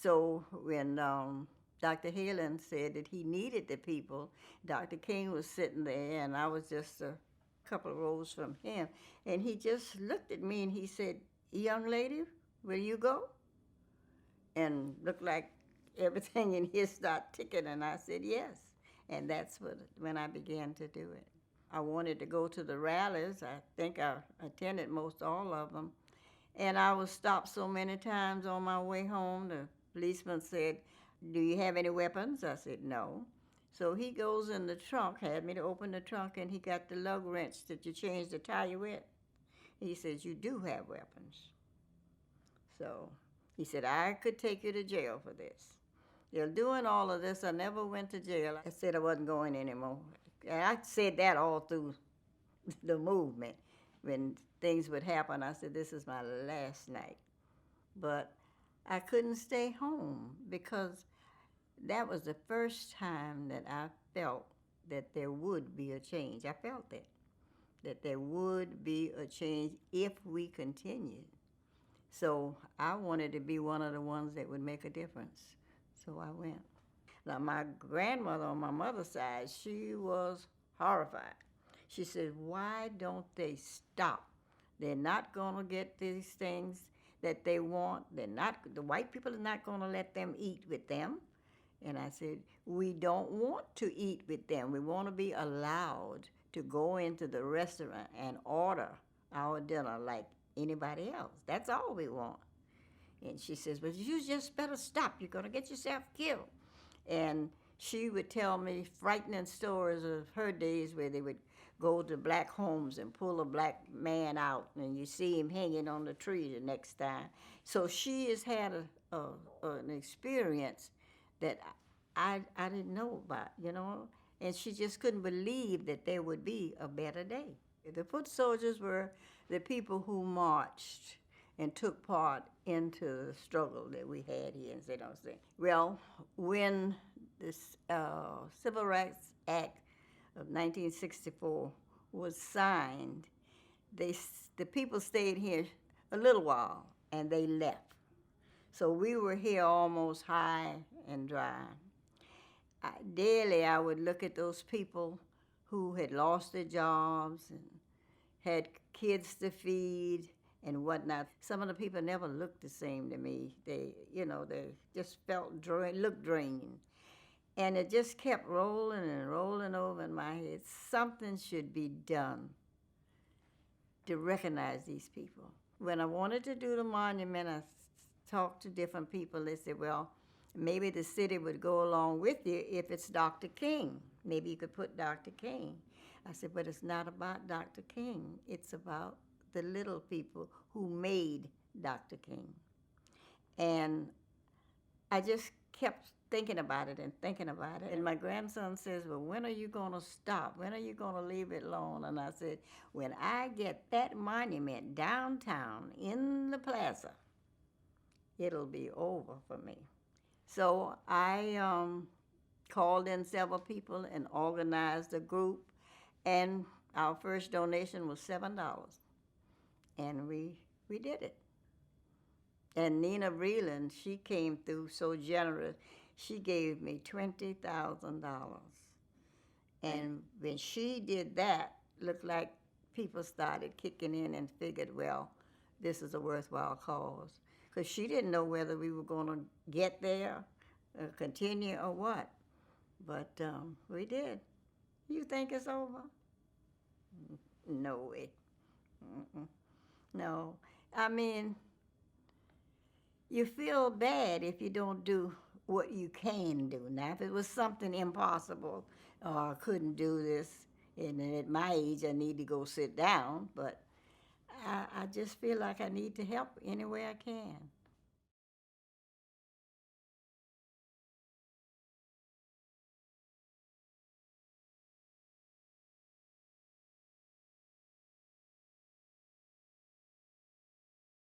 So when Dr. Halen said that he needed the people, Dr. King was sitting there, and I was just a couple of rows from him, and he just looked at me and he said, "Young lady, will you go?" And looked like everything in here started ticking, and I said yes. And that's when I began to do it. I wanted to go to the rallies. I think I attended most all of them. And I was stopped so many times on my way home. The policeman said, "Do you have any weapons?" I said, "No." So he goes in the trunk, had me to open the trunk, and he got the lug wrench that you change the tire with. He says, "You do have weapons." So he said, "I could take you to jail for this." They're doing all of this. I never went to jail. I said I wasn't going anymore. And I said that all through the movement. When things would happen, I said, "This is my last night." But I couldn't stay home because that was the first time that I felt that there would be a change. I felt that there would be a change if we continued. So I wanted to be one of the ones that would make a difference. So I went. Now, my grandmother on my mother's side, she was horrified. She said, "Why don't they stop? They're not going to get these things that they want. The white people are not going to let them eat with them." And I said, "We don't want to eat with them. We want to be allowed to go into the restaurant and order our dinner like anybody else. That's all we want." And she says, "But you just better stop. You're going to get yourself killed." And she would tell me frightening stories of her days where they would go to black homes and pull a black man out, and you see him hanging on the tree the next time. So she has had an experience that I didn't know about, you know, and she just couldn't believe that there would be a better day. The foot soldiers were the people who marched and took part into the struggle that we had here in St. Augustine. Well, when the Civil Rights Act of 1964 was signed, the people stayed here a little while and they left. So we were here almost high and dry. Daily I would look at those people who had lost their jobs and had kids to feed and whatnot. Some of the people never looked the same to me. They just looked drained. And it just kept rolling and rolling over in my head. Something should be done to recognize these people. When I wanted to do the monument, I talked to different people. They said, "Well, maybe the city would go along with you if it's Dr. King. Maybe you could put Dr. King." I said, "But it's not about Dr. King. It's about the little people who made Dr. King." And I just kept thinking about it and thinking about it. And my grandson says, "Well, when are you going to stop? When are you going to leave it alone?" And I said, "When I get that monument downtown in the plaza, it'll be over for me." So I called in several people and organized a group, and our first donation was $7, and we did it. And Nina Vreeland, she came through so generous. She gave me $20,000. And when she did that, looked like people started kicking in and figured, well, this is a worthwhile cause. Because she didn't know whether we were going to get there, continue, or what. But we did. You think it's over? No way. Mm-mm. No. I mean, you feel bad if you don't do what you can do. Now, if it was something impossible, or I couldn't do this, and at my age I need to go sit down, but I just feel like I need to help any way I can.